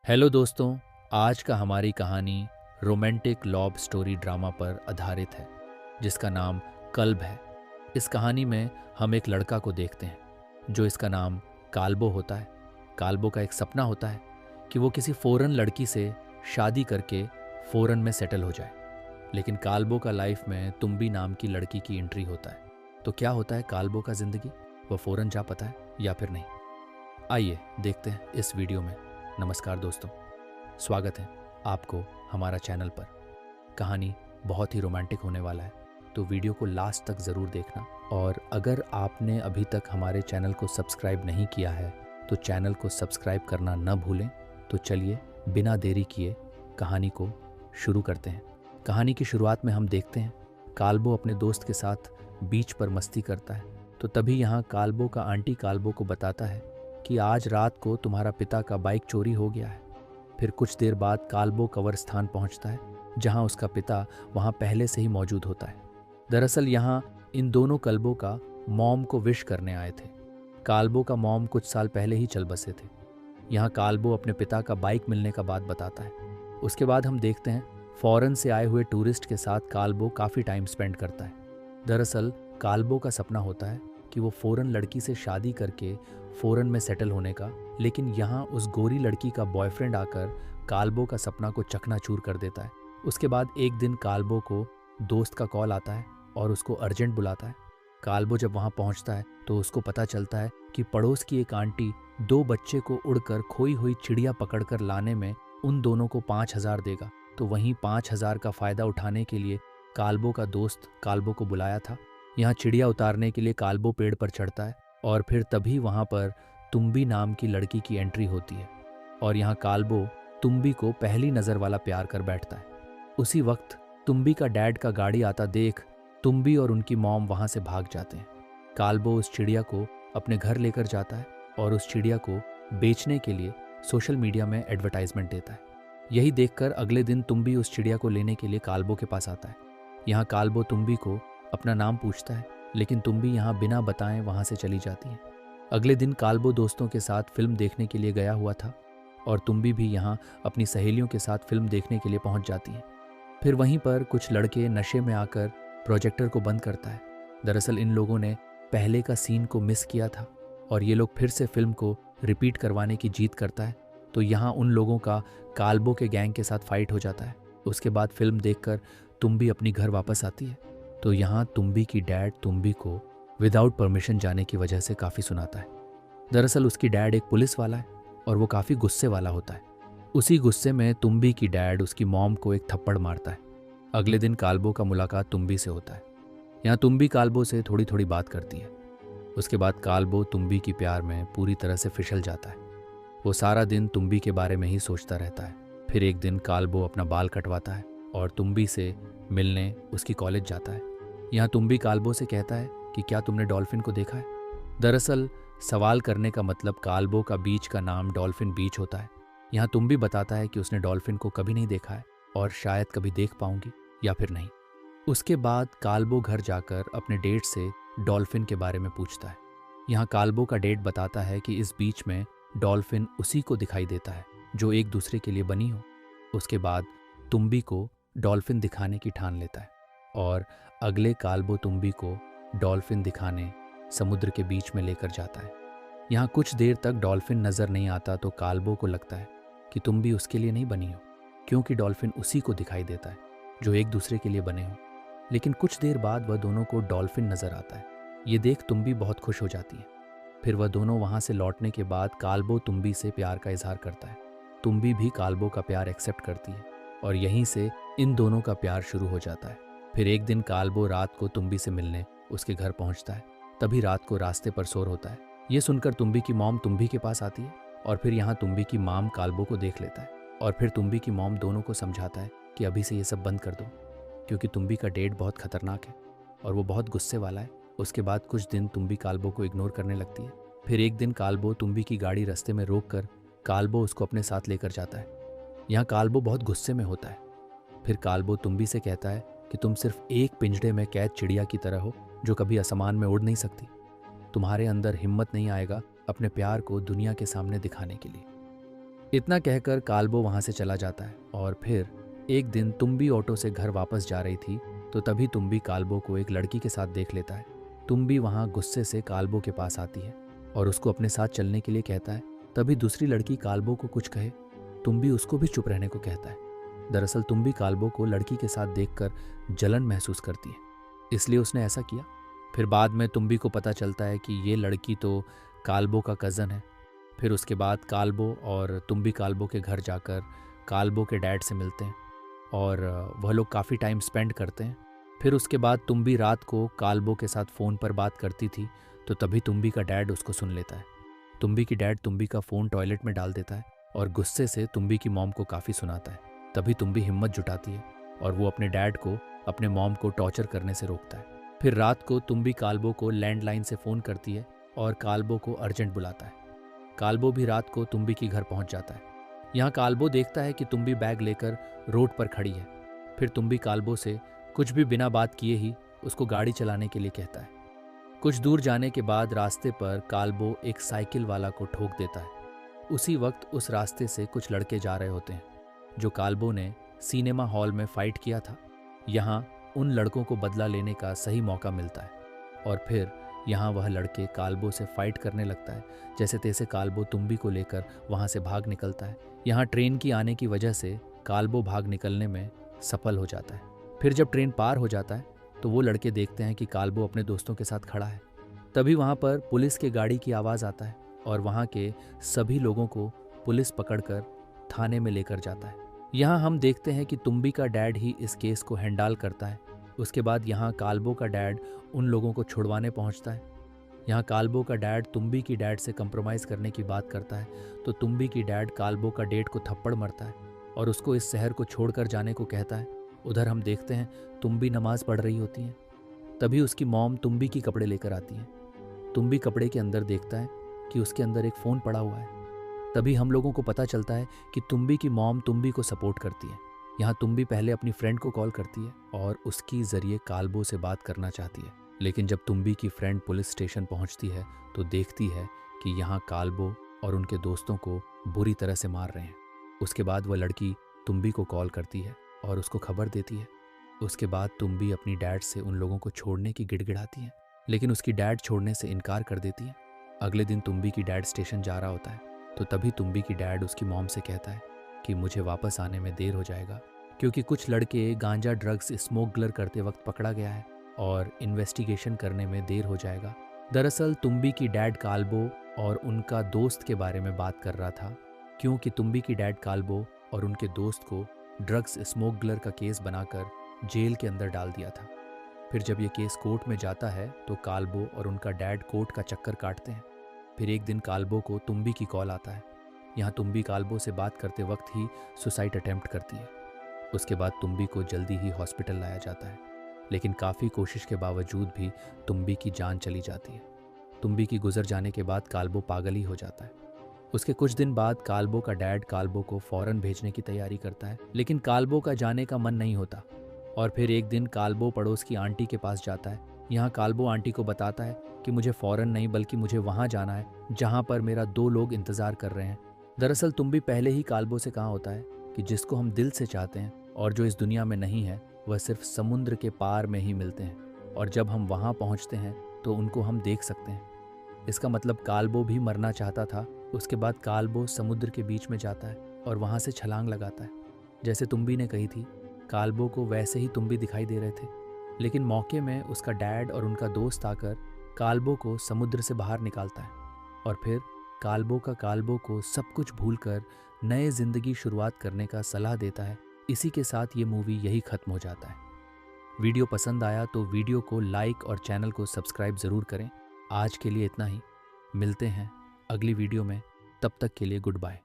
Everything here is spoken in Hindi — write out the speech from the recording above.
हेलो दोस्तों। आज का हमारी कहानी रोमांटिक लव स्टोरी ड्रामा पर आधारित है जिसका नाम कल्ब है। इस कहानी में हम एक लड़का को देखते हैं जो इसका नाम काल्बो होता है। काल्बो का एक सपना होता है कि वो किसी फॉरेन लड़की से शादी करके फॉरेन में सेटल हो जाए। लेकिन काल्बो का लाइफ में तुम्बी नाम की लड़की की एंट्री होता है। तो क्या होता है काल्बो का जिंदगी? वो फॉरेन जा पाता है या फिर नहीं? आइए देखते हैं इस वीडियो में। नमस्कार दोस्तों, स्वागत है आपको हमारा चैनल पर। कहानी बहुत ही रोमांटिक होने वाला है, तो वीडियो को लास्ट तक ज़रूर देखना। और अगर आपने अभी तक हमारे चैनल को सब्सक्राइब नहीं किया है तो चैनल को सब्सक्राइब करना न भूलें। तो चलिए बिना देरी किए कहानी को शुरू करते हैं। कहानी की शुरुआत में हम देखते हैं काल्बो अपने दोस्त के साथ बीच पर मस्ती करता है। तो तभी यहाँ काल्बो का आंटी काल्बो को बताता है कि आज रात को तुम्हारा पिता का बाइक चोरी हो गया है। फिर कुछ देर बाद काल्बो कब्रिस्तान पहुंचता है जहां उसका पिता वहां पहले से ही मौजूद होता है। दरअसल यहाँ इन दोनों कल्बों का मॉम को विश करने आए थे। काल्बो का मॉम कुछ साल पहले ही चल बसे थे। यहाँ काल्बो अपने पिता का बाइक मिलने का बात बताता है। उसके बाद हम देखते हैं फॉरेन से आए हुए टूरिस्ट के साथ काल्बो काफ़ी टाइम स्पेंड करता है। दरअसल काल्बो का सपना होता है कि वो फॉरेन लड़की से शादी करके फॉरेन में सेटल होने का। लेकिन यहाँ उस गोरी लड़की का बॉयफ्रेंड आकर काल्बो का सपना को चकनाचूर कर देता है। उसके बाद एक दिन काल्बो को दोस्त का कॉल आता है और उसको अर्जेंट बुलाता है। काल्बो जब वहाँ पहुँचता है तो उसको पता चलता है कि पड़ोस की एक आंटी 2 बच्चे को उड़कर खोई हुई चिड़िया पकड़कर लाने में उन दोनों को 5,000 देगा। तो वहीं 5,000 का फ़ायदा उठाने के लिए काल्बो का दोस्त काल्बो को बुलाया था। यहाँ चिड़िया उतारने के लिए काल्बो पेड़ पर चढ़ता है और फिर तभी वहाँ पर तुम्बी नाम की लड़की की एंट्री होती है। और यहाँ काल्बो तुम्बी को पहली नज़र वाला प्यार कर बैठता है। उसी वक्त तुम्बी का डैड का गाड़ी आता देख तुम्बी और उनकी मॉम वहाँ से भाग जाते हैं। काल्बो उस चिड़िया को अपने घर लेकर जाता है और उस चिड़िया को बेचने के लिए सोशल मीडिया में एडवर्टाइजमेंट देता है। यही देखकर अगले दिन तुम्बी उस चिड़िया को लेने के लिए काल्बो के पास आता है। यहाँ काल्बो तुम्बी को अपना नाम पूछता है, लेकिन तुम्बी यहाँ बिना बताएं वहाँ से चली जाती है। अगले दिन काल्बो दोस्तों के साथ फिल्म देखने के लिए गया हुआ था और तुम्बी भी यहाँ अपनी सहेलियों के साथ फिल्म देखने के लिए पहुँच जाती है। फिर वहीं पर कुछ लड़के नशे में आकर प्रोजेक्टर को बंद करता है। दरअसल इन लोगों ने पहले का सीन को मिस किया था और ये लोग फिर से फिल्म को रिपीट करवाने की जीत करता है। तो यहाँ उन लोगों का काल्बो के गैंग के साथ फाइट हो जाता है। उसके बाद फिल्म देखकर तुम्बी अपनी घर वापस आती है। तो यहाँ तुम्बी की डैड तुम्बी को विदाउट परमिशन जाने की वजह से काफ़ी सुनाता है। दरअसल उसकी डैड एक पुलिस वाला है और वो काफ़ी गुस्से वाला होता है। उसी गुस्से में तुम्बी की डैड उसकी मॉम को एक थप्पड़ मारता है। अगले दिन काल्बो का मुलाकात तुम्बी से होता है। यहाँ तुम्बी काल्बो से थोड़ी थोड़ी बात करती है। उसके बाद काल्बो तुम्बी की प्यार में पूरी तरह से फिसल जाता है। वो सारा दिन तुम्बी के बारे में ही सोचता रहता है। फिर एक दिन काल्बो अपना बाल कटवाता है और तुम्बी से मिलने उसकी कॉलेज जाता है। यहाँ तुम्बी काल्बो से कहता है कि क्या तुमने डॉल्फिन को देखा है? दरअसल सवाल करने का मतलब काल्बो का बीच का नाम डॉल्फिन बीच होता है। यहाँ तुम्बी बताता है कि उसने डॉल्फिन को कभी नहीं देखा है और शायद कभी देख पाऊंगी या फिर नहीं। उसके बाद काल्बो घर जाकर अपने डेट से डॉल्फिन के बारे में पूछता है। यहाँ काल्बो का डेट बताता है कि इस बीच में डॉल्फिन उसी को दिखाई देता है जो एक दूसरे के लिए बनी हो। उसके बाद तुम्बी को डॉल्फिन दिखाने की ठान लेता है और अगले काल्बो तुम्बी को डॉल्फिन दिखाने समुद्र के बीच में लेकर जाता है। यहाँ कुछ देर तक डॉल्फिन नज़र नहीं आता तो काल्बो को लगता है कि तुम्बी उसके लिए नहीं बनी हो, क्योंकि डॉल्फिन उसी को दिखाई देता है जो एक दूसरे के लिए बने हो। लेकिन कुछ देर बाद वह दोनों को डॉल्फिन नज़र आता है। ये देख तुम्बी बहुत खुश हो जाती है। फिर वह दोनों वहाँ से लौटने के बाद काल्बो तुम्बी से प्यार का इजहार करता है। तुम्बी भी काल्बो का प्यार एक्सेप्ट करती है और यहीं से इन दोनों का प्यार शुरू हो जाता है। फिर एक दिन काल्बो रात को तुम्बी से मिलने उसके घर पहुंचता है। तभी रात को रास्ते पर शोर होता है। ये सुनकर तुम्बी की मॉम तुम्बी के पास आती है और फिर यहाँ तुम्बी की माम काल्बो को देख लेता है और फिर तुम्बी की मॉम दोनों को समझाता है कि अभी से ये सब बंद कर दो, क्योंकि तुम्बी का डेट बहुत खतरनाक है और वो बहुत गुस्से वाला है। उसके बाद कुछ दिन तुम्बी काल्बो को इग्नोर करने लगती है। फिर एक दिन काल्बो तुम्बी की गाड़ी रास्ते में रोक कर काल्बो उसको अपने साथ लेकर जाता है। यहाँ काल्बो बहुत गुस्से में होता है। फिर काल्बो तुम्बी से कहता है कि तुम सिर्फ एक पिंजरे में कैद चिड़िया की तरह हो जो कभी आसमान में उड़ नहीं सकती। तुम्हारे अंदर हिम्मत नहीं आएगा अपने प्यार को दुनिया के सामने दिखाने के लिए। इतना कहकर काल्बो वहां से चला जाता है। और फिर एक दिन तुम्बी ऑटो से घर वापस जा रही थी तो तभी तुम्बी काल्बो को एक लड़की के साथ देख लेता है। तुम्बी वहां गुस्से से काल्बो के पास आती है और उसको अपने साथ चलने के लिए कहता है। तभी दूसरी लड़की काल्बो को कुछ कहे, तुम्बी उसको भी चुप रहने को कहता है। दरअसल तुम्बी काल्बो को लड़की के साथ देखकर जलन महसूस करती है, इसलिए उसने ऐसा किया। फिर बाद में तुम्बी को पता चलता है कि ये लड़की तो काल्बो का कज़न है। फिर उसके बाद काल्बो और तुम्बी काल्बो के घर जाकर काल्बो के डैड से मिलते हैं और वह लोग काफ़ी टाइम स्पेंड करते हैं। फिर उसके बाद तुम्बी रात को काल्बो के साथ फ़ोन पर बात करती थी तो तभी तुम्बी का डैड उसको सुन लेता है। तुम्बी की डैड तुम्बी का फ़ोन टॉयलेट में डाल देता है और गुस्से से तुम्बी की मॉम को काफ़ी सुनाता है। तभी तुम्बी हिम्मत जुटाती है और वो अपने डैड को अपने मॉम को टॉर्चर करने से रोकता है। फिर रात को तुम्बी काल्बो को लैंडलाइन से फ़ोन करती है और काल्बो को अर्जेंट बुलाता है। काल्बो भी रात को तुम्बी के घर पहुंच जाता है। यहाँ काल्बो देखता है कि तुम्बी बैग लेकर रोड पर खड़ी है। फिर तुम्बी काल्बो से कुछ भी बिना बात किए ही उसको गाड़ी चलाने के लिए कहता है। कुछ दूर जाने के बाद रास्ते पर काल्बो एक साइकिल वाला को ठोक देता है। उसी वक्त उस रास्ते से कुछ लड़के जा रहे होते हैं जो काल्बो ने सिनेमा हॉल में फाइट किया था। यहाँ उन लड़कों को बदला लेने का सही मौका मिलता है और फिर यहाँ वह लड़के काल्बो से फाइट करने लगता है। जैसे तैसे काल्बो तुम्बी को लेकर वहाँ से भाग निकलता है। यहाँ ट्रेन की आने की वजह से काल्बो भाग निकलने में सफल हो जाता है। फिर जब ट्रेन पार हो जाता है तो वो लड़के देखते हैं कि काल्बो अपने दोस्तों के साथ खड़ा है। तभी वहाँ पर पुलिस के गाड़ी की आवाज़ आता है और वहाँ के सभी लोगों को पुलिस पकड़कर थाने में लेकर जाता है। यहाँ हम देखते हैं कि तुम्बी का डैड ही इस केस को हैंडल करता है। उसके बाद यहाँ काल्बो का डैड उन लोगों को छुड़वाने पहुँचता है। यहाँ काल्बो का डैड तुम्बी की डैड से कंप्रोमाइज़ करने की बात करता है तो तुम्बी की डैड काल्बो का डैड को थप्पड़ मारता है और उसको इस शहर को छोड़कर जाने को कहता है। उधर हम देखते हैं तुम्बी नमाज पढ़ रही होती है। तभी उसकी मॉम तुम्बी की कपड़े लेकर आती है। तुम्बी कपड़े के अंदर देखता है कि उसके अंदर एक फ़ोन पड़ा हुआ है। तभी हम लोगों को पता चलता है कि तुम्बी की मॉम तुम्बी को सपोर्ट करती है। यहाँ तुम्बी पहले अपनी फ्रेंड को कॉल करती है और उसकी ज़रिए काल्बो से बात करना चाहती है। लेकिन जब तुम्बी की फ्रेंड पुलिस स्टेशन पहुँचती है तो देखती है कि यहाँ काल्बो और उनके दोस्तों को बुरी तरह से मार रहे हैं। उसके बाद वह लड़की तुम्बी को कॉल करती है और उसको खबर देती है। उसके बाद तुम्बी अपनी डैड से उन लोगों को छोड़ने की गिड़गिड़ाती है, लेकिन उसकी डैड छोड़ने से इनकार कर देती है। अगले दिन तुम्बी की डैड स्टेशन जा रहा होता है तो तभी तुम्बी की डैड उसकी मॉम से कहता है कि मुझे वापस आने में देर हो जाएगा क्योंकि कुछ लड़के गांजा ड्रग्स स्मोगलर करते वक्त पकड़ा गया है और इन्वेस्टिगेशन करने में देर हो जाएगा। दरअसल तुम्बी की डैड काल्बो और उनका दोस्त के बारे में बात कर रहा था क्योंकि तुम्बी की डैड काल्बो और उनके दोस्त को ड्रग्स स्मोगलर का केस बनाकर जेल के अंदर डाल दिया था। फिर जब ये केस कोर्ट में जाता है तो काल्बो और उनका डैड कोर्ट का चक्कर काटते हैं। फिर एक दिन काल्बो को तुम्बी की कॉल आता है। यहाँ तुम्बी काल्बो से बात करते वक्त ही सुसाइड अटेम्प्ट करती है। उसके बाद तुम्बी को जल्दी ही हॉस्पिटल लाया जाता है, लेकिन काफ़ी कोशिश के बावजूद भी तुम्बी की जान चली जाती है। तुम्बी की गुजर जाने के बाद काल्बो पागल ही हो जाता है। उसके कुछ दिन बाद काल्बो का डैड काल्बो को फॉरेन भेजने की तैयारी करता है, लेकिन काल्बो का जाने का मन नहीं होता। और फिर एक दिन काल्बो पड़ोस की आंटी के पास जाता है। यहाँ काल्बो आंटी को बताता है कि मुझे फॉरेन नहीं बल्कि मुझे वहाँ जाना है जहाँ पर मेरा 2 लोग इंतज़ार कर रहे हैं। दरअसल तुम्बी पहले ही काल्बो से कहा होता है कि जिसको हम दिल से चाहते हैं और जो इस दुनिया में नहीं है वह सिर्फ समुद्र के पार में ही मिलते हैं और जब हम वहाँ पहुँचते हैं तो उनको हम देख सकते हैं। इसका मतलब काल्बो भी मरना चाहता था। उसके बाद काल्बो समुद्र के बीच में जाता है और वहाँ से छलांग लगाता है। जैसे तुम्बी ने कही थी, काल्बो को वैसे ही तुम्बी दिखाई दे रहे थे, लेकिन मौके में उसका डैड और उनका दोस्त आकर काल्बो को समुद्र से बाहर निकालता है और फिर काल्बो को सब कुछ भूलकर नए ज़िंदगी शुरुआत करने का सलाह देता है। इसी के साथ ये मूवी यही ख़त्म हो जाता है। वीडियो पसंद आया तो वीडियो को लाइक और चैनल को सब्सक्राइब ज़रूर करें। आज के लिए इतना ही, मिलते हैं अगली वीडियो में। तब तक के लिए गुड बाय।